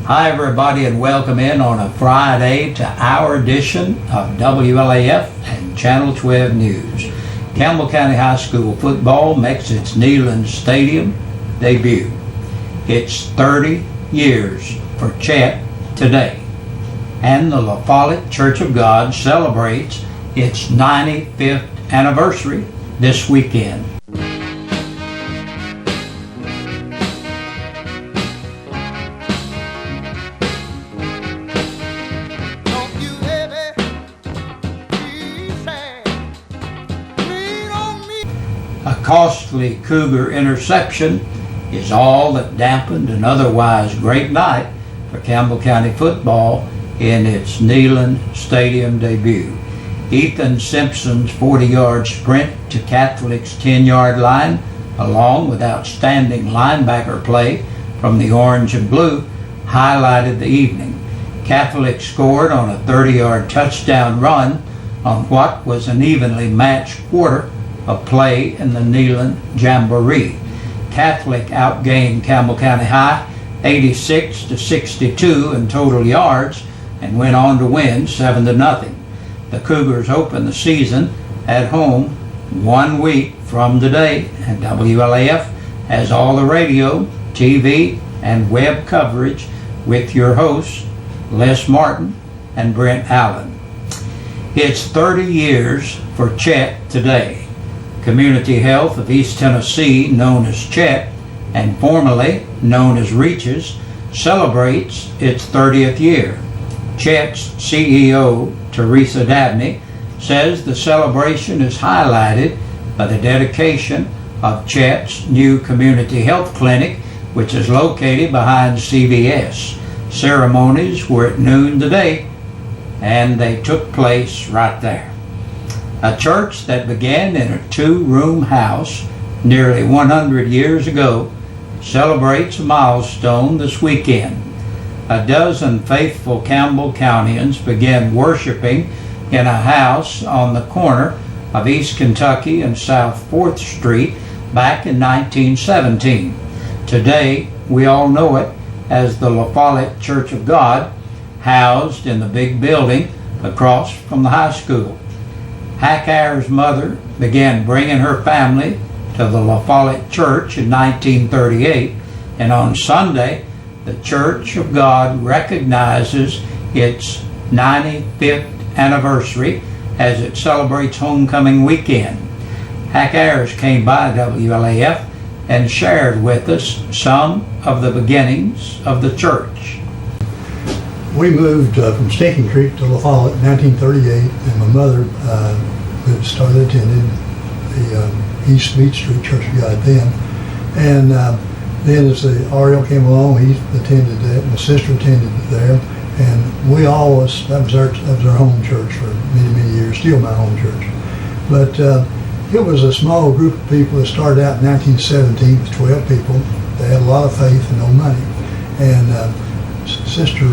Hi everybody, and welcome in on a Friday to our edition of WLAF and Channel 12 News. Campbell County High School football makes its Neyland Stadium debut. It's 30 years for Chet today, and the La Follette Church of God celebrates its 95th anniversary this weekend. A costly Cougar interception is all that dampened an otherwise great night for Campbell County football in its Neyland Stadium debut. Ethan Simpson's 40-yard sprint to Catholic's 10-yard line, along with outstanding linebacker play from the orange and blue, highlighted the evening. Catholic scored on a 30-yard touchdown run on what was an evenly matched quarter of play in the Neyland Jamboree. Catholic outgained Campbell County High 86-62 in total yards and went on to win 7-0. The Cougars open the season at home 1 week from today, and WLAF has all the radio, TV, and web coverage with your hosts, Les Martin and Brent Allen. It's 30 years for Chet today. Community Health of East Tennessee, known as Chet and formerly known as Reaches, celebrates its 30th year. Chet's CEO, Teresa Dabney, says the celebration is highlighted by the dedication of Chet's new community health clinic, which is located behind CVS. Ceremonies were at noon today, and they took place right there. A church that began in a 2-room house nearly 100 years ago celebrates a milestone this weekend. A dozen faithful Campbell Countyans began worshiping in a house on the corner of East Kentucky and South 4th Street back in 1917. Today, we all know it as the La Follette Church of God, housed in the big building across from the high school. Hackar's mother began bringing her family to the La Follette Church in 1938, and on Sunday, the Church of God recognizes its 95th anniversary as it celebrates homecoming weekend. Hackar's came by WLAF and shared with us some of the beginnings of the church. We moved from Stinking Creek to La Follette in 1938, and my mother had started attending the East Beach Street Church of God then. And then as the RL came along, he attended that. My sister attended there, and we always, that was our home church for many, many years, still my home church. But it was a small group of people that started out in 1917 with 12 people. They had a lot of faith and no money. And Sister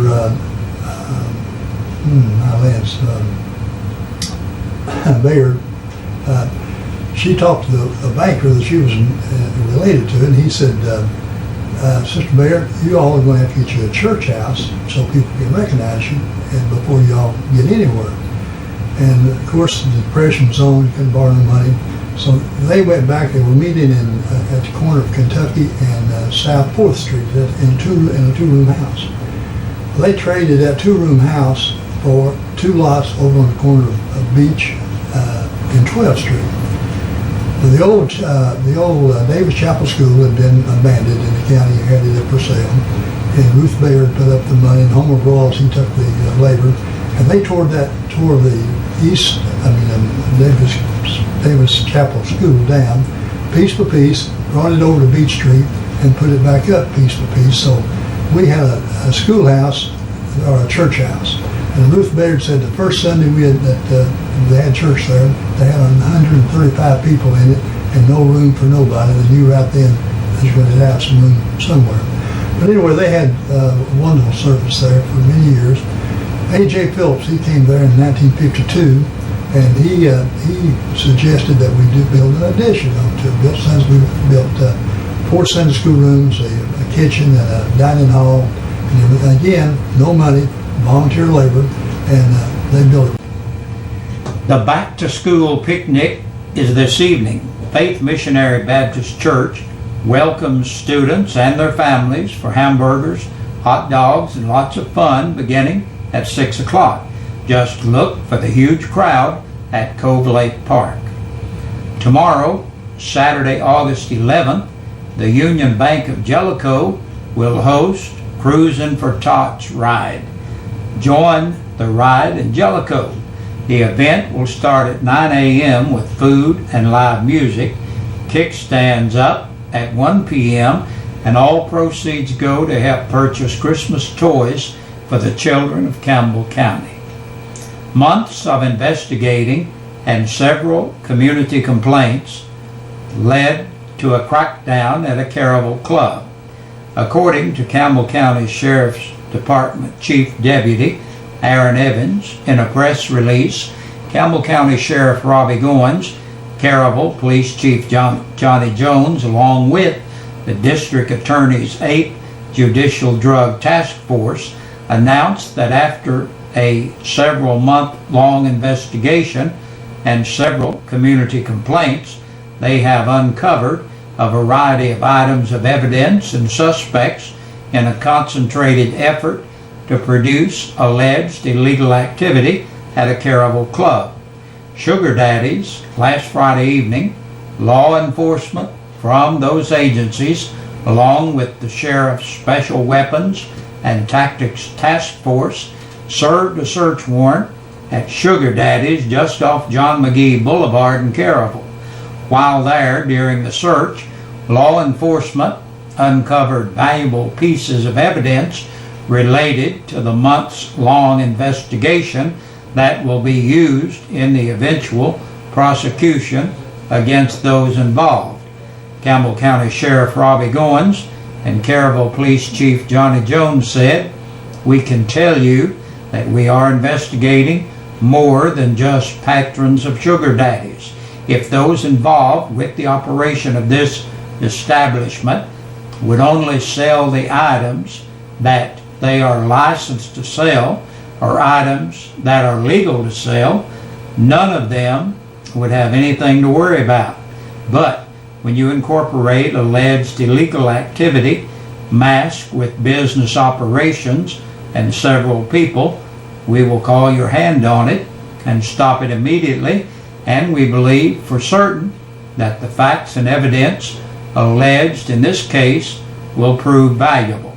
Bayard, she talked to the banker that she was related to, and he said, Sister Bayard, you all are going to have to get you a church house so people can recognize you and before you all get anywhere. And of course the Depression was on, you couldn't borrow no money. So they went back, they were meeting at the corner of Kentucky and South 4th Street in a 2-room house. They traded that 2-room house for 2 lots over on the corner of Beach in 12th Street. The old Davis Chapel School had been abandoned in the county, had it up for sale, and Ruth Bayard put up the money, and Homer Rawls, he took the labor, and they tore the Davis Chapel School down, piece by piece, brought it over to Beach Street, and put it back up piece by piece. So we had a schoolhouse, or a church house. And Ruth Bayard said the first Sunday they had church there, they had 135 people in it and no room for nobody. They knew right then they were going to have some room somewhere. But anyway, they had a wonderful service there for many years. A.J. Phillips, he came there in 1952, and he suggested that we do build an addition onto it. We built 4 Sunday school rooms, a kitchen, and a dining hall, And again, no money, volunteer labor, and they built it. The Back to School picnic is this evening. Faith Missionary Baptist Church welcomes students and their families for hamburgers, hot dogs, and lots of fun beginning at 6 o'clock. Just look for the huge crowd at Cove Lake Park. Tomorrow, Saturday, August 11th, the Union Bank of Jellicoe will host Cruisin' for Tots ride. Join the ride in Jellicoe. The event will start at 9 a.m. with food and live music. Kickstands up at 1 p.m. and all proceeds go to help purchase Christmas toys for the children of Campbell County. Months of investigating and several community complaints led to a crackdown at a Caravel club. According to Campbell County Sheriff's Department Chief Deputy Aaron Evans, in a press release, Campbell County Sheriff Robbie Goins, Caravel Police Chief Johnny Jones, along with the District Attorney's 8th Judicial Drug Task Force, announced that after a several-month-long investigation and several community complaints, they have uncovered a variety of items of evidence and suspects in a concentrated effort to produce alleged illegal activity at a Caravel club. Sugar daddies, last Friday evening, law enforcement from those agencies, along with the Sheriff's Special Weapons and Tactics Task Force, served a search warrant at Sugar Daddies just off John McGee Boulevard in Caravel. While there, during the search, law enforcement uncovered valuable pieces of evidence related to the months-long investigation that will be used in the eventual prosecution against those involved. Campbell County Sheriff Robbie Goins and Caravel Police Chief Johnny Jones said, "We can tell you that we are investigating more than just patrons of sugar daddies. If those involved with the operation of this establishment would only sell the items that they are licensed to sell or items that are legal to sell, none of them would have anything to worry about. But when you incorporate alleged illegal activity masked with business operations and several people, we will call your hand on it and stop it immediately, and we believe for certain that the facts and evidence alleged in this case will prove valuable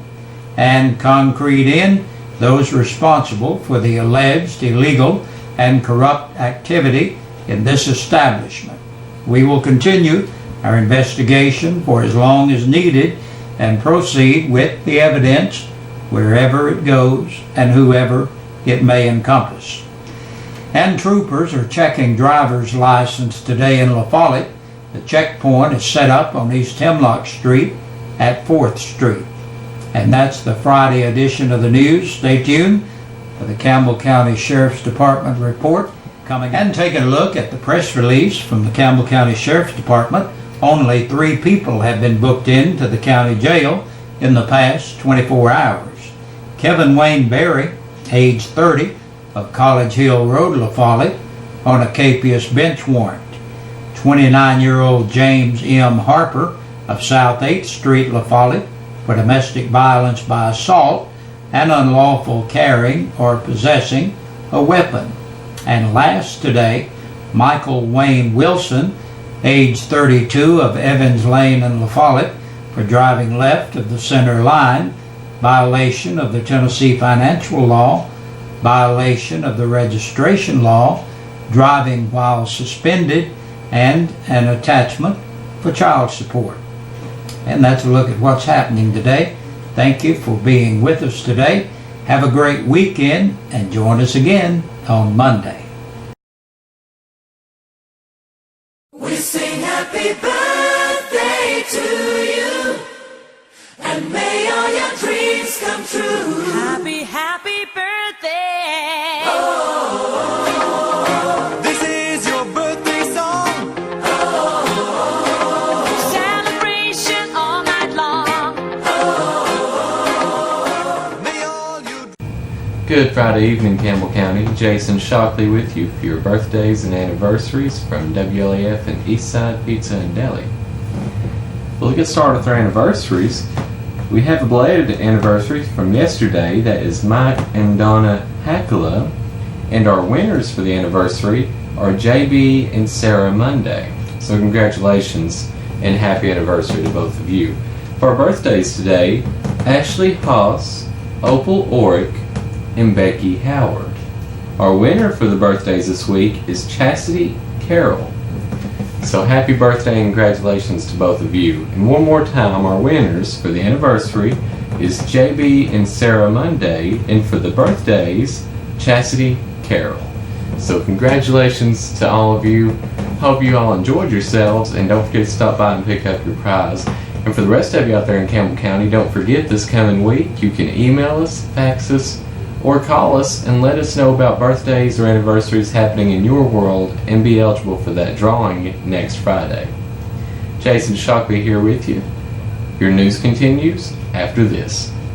and concrete in those responsible for the alleged illegal and corrupt activity in this establishment. We will continue our investigation for as long as needed and proceed with the evidence wherever it goes and whoever it may encompass." And troopers are checking driver's license today in La Follette. The checkpoint is set up on East Hemlock Street at 4th Street. And that's the Friday edition of the news. Stay tuned for the Campbell County Sheriff's Department report coming. And taking a look at the press release from the Campbell County Sheriff's Department, only 3 people have been booked into the county jail in the past 24 hours. Kevin Wayne Berry, age 30, of College Hill Road, La Follette, on a capious bench warrant. 29-year-old James M. Harper of South 8th Street, La Follette, for domestic violence by assault and unlawful carrying or possessing a weapon. And last today, Michael Wayne Wilson, age 32, of Evans Lane in La Follette, for driving left of the center line, violation of the Tennessee financial law, violation of the registration law, driving while suspended, and an attachment for child support. And that's a look at what's happening today. Thank you for being with us today. Have a great weekend and join us again on Monday. We sing happy birthday to you, and may all your dreams come true. Happy, happy birthday. Oh, This is your birthday song. Celebration all night long. Good Friday evening, Campbell County. Jason Shockley with you for your birthdays and anniversaries from WLAF and Eastside Pizza and Deli. Well, to get started with our anniversaries, we have a belated anniversary from yesterday. That is Mike and Donna Hackala. And our winners for the anniversary are JB and Sarah Monday. So congratulations and happy anniversary to both of you. For our birthdays today, Ashley Haas, Opal Orick, and Becky Howard. Our winner for the birthdays this week is Chastity Carroll. So happy birthday and congratulations to both of you. And one more time, our winners for the anniversary is JB and Sarah Monday, and for the birthdays, Chastity Carroll. So congratulations to all of you. Hope you all enjoyed yourselves, and don't forget to stop by and pick up your prize. And for the rest of you out there in Campbell County, don't forget this coming week you can email us, fax us, or call us and let us know about birthdays or anniversaries happening in your world and be eligible for that drawing next Friday. Jason Shockley here with you. Your news continues after this.